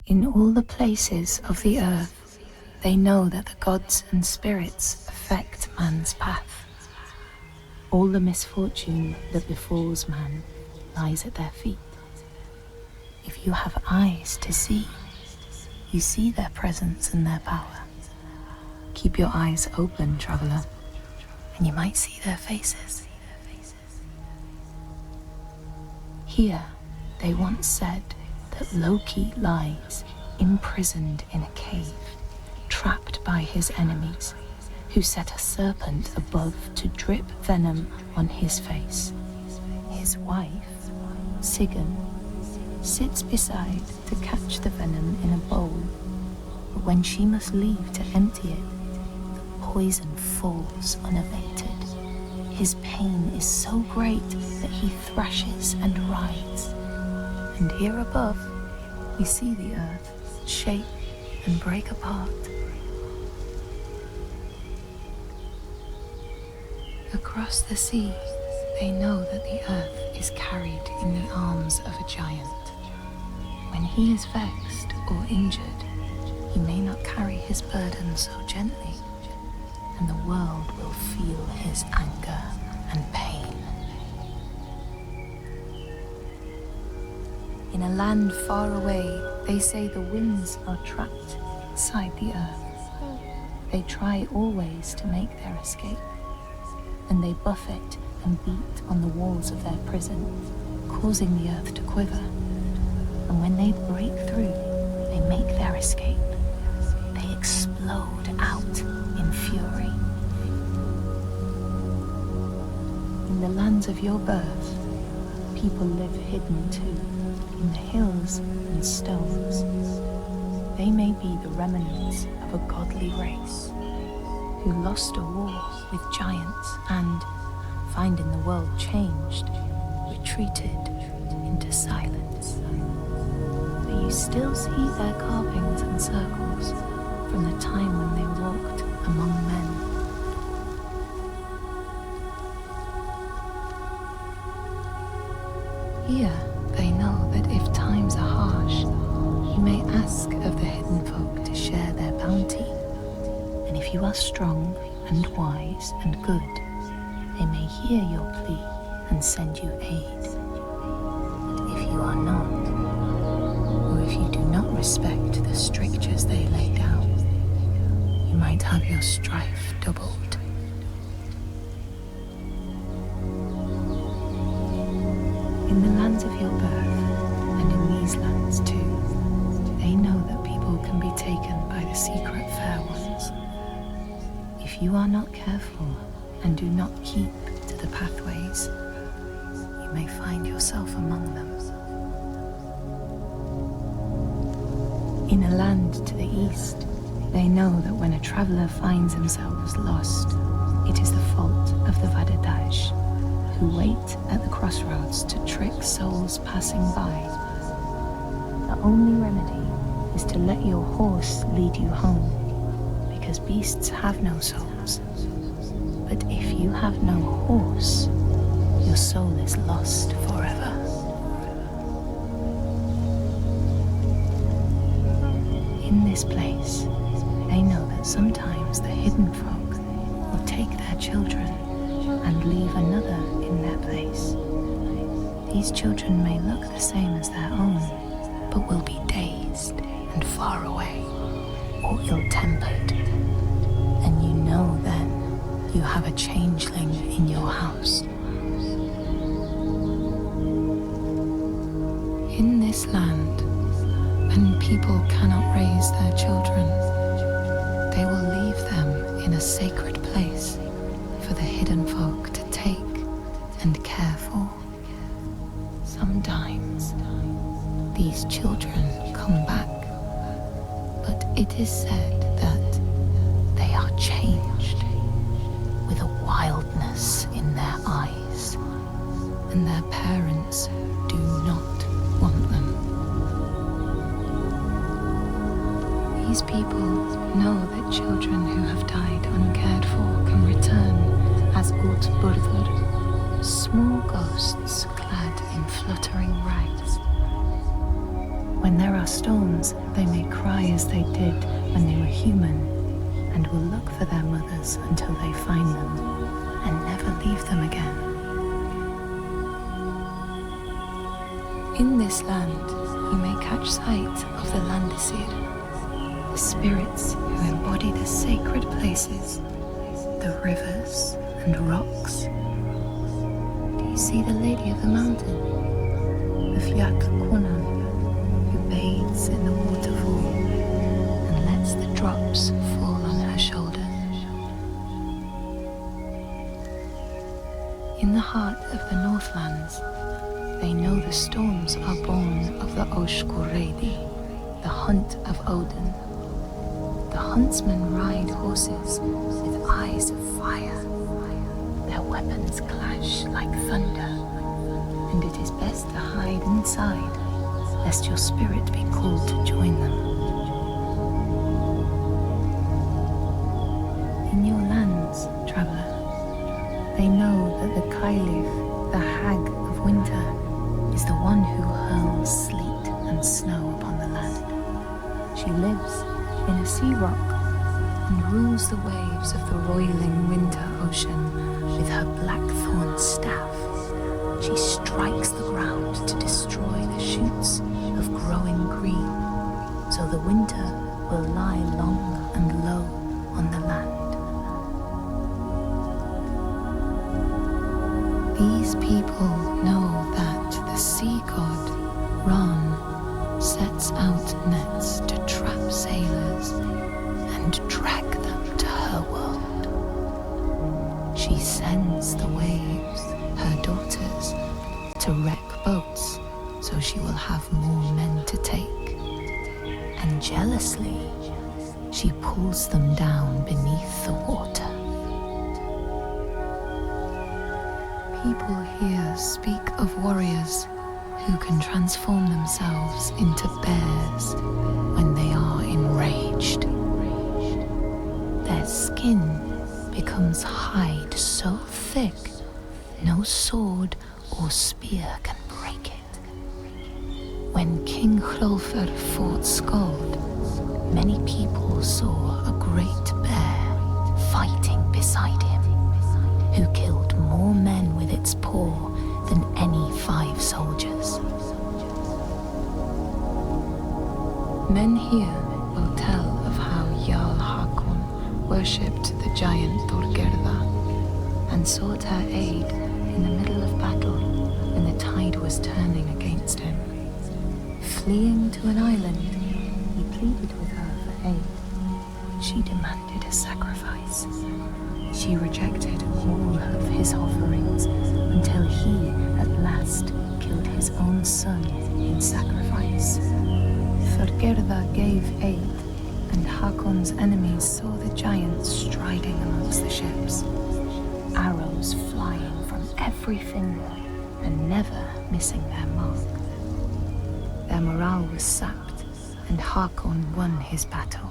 In all the places of the earth, they know that the gods and spirits affect man's path. All the misfortune that befalls man lies at their feet. If you have eyes to see, you see their presence and their power. Keep your eyes open, traveler, and you might see their faces. Here, they once said that Loki lies imprisoned in a cave, trapped by his enemies, who set a serpent above to drip venom on his face. His wife, Sigyn, sits beside to catch the venom in a bowl, but when she must leave to empty it, the poison falls unabated. His pain is so great that he thrashes and writhes. And here above, we see the earth shake and break apart. Across the sea, they know that the earth is carried in the arms of a giant. When he is vexed or injured, he may not carry his burden so gently, and the world will feel his anger and pain. In a land far away, they say the winds are trapped inside the earth. They try always to make their escape, and they buffet and beat on the walls of their prison, causing the earth to quiver. And when they break through, they make their escape. They explode out in fury. In the lands of your birth, people live hidden too, in the hills and stones. They may be the remnants of a godly race who lost a war with giants and, finding the world changed, retreated into silence. But you still see their carvings and circles from the time when they walked among men. Here, they know that if times are harsh, you may ask of the hidden folk to share their bounty. And if you are strong and wise and good, they may hear your plea and send you aid. But if you are not, or if you do not respect the strictures they lay down, you might have your strife doubled. In the lands of your birth, and in these lands too, they know that people can be taken by the secret fair ones. If you are not careful and do not keep to the pathways, you may find yourself among them. In a land to the east, they know that when a traveler finds themselves lost, it is the fault of the Vadadash, who wait at the crossroads to trick souls passing by. The only remedy is to let your horse lead you home, because beasts have no souls. But if you have no horse, your soul is lost forever. In this place, they know that sometimes the hidden folk will take their children and leave another in their place. These children may look the same as their own, but will be dazed and far away, or ill-tempered. And you know then you have a changeling in your house. In this land, when people cannot raise their children, they will leave them in a sacred place for the hidden folk to take and care for. Sometimes these children come back, but it is said that they are changed, with a wildness in their eyes, and their parents do not want them. These people know that children who have died uncared for can return as útburður, small ghosts clad in fluttering rags. When there are storms, they may cry as they did when they were human, and will look for their mothers until they find them, and never leave them again. In this land, you may catch sight of the Landdisir, the spirits who embody the sacred places, the rivers and rocks. Do you see the Lady of the Mountain, the Fjallakonan, who bathes in the waterfall and lets the drops fall on her shoulder? In the heart of the Northlands, they know the storms are born of the Oshkuredi, the hunt of Odin. The huntsmen ride horses with eyes of fire. Their weapons clash like thunder, and it is best to hide inside, lest your spirit be called to join them. In your lands, traveller, they know that the Kailif, the hag of winter, is the one who hurls sleet and snow upon the land. She lives in a sea rock and rules the waves of the roiling winter ocean with her blackthorn staff. She strikes the ground to destroy the shoots of growing green, so the winter will lie long and low on the land. These people know that the sea god, Ran, sets out nets to trap sailors and drag them to her world. She sends the waves, her daughters, to wreck boats so she will have more men to take. And jealously, she pulls them down beneath the water. People here speak of warriors who can transform themselves into bears when they are enraged. Their skin becomes hide so thick no sword or spear can break it. When King Hrolfr fought Skald, many people saw a great bear fighting beside him, who killed more men with its paw than any 5 soldiers. Men here will tell of how Jarl Hakon worshipped the giant Thorgerða and sought her aid in the middle of battle when the tide was turning against him. Fleeing to an island, he pleaded with her for aid. She demanded a sacrifice. She rejected all of his offerings until he, at last, killed his own son in sacrifice. Thorgerða gave aid, and Hakon's enemies saw the giants striding amongst the ships, arrows flying from every finger and never missing their mark. Their morale was sapped, and Hakon won his battle.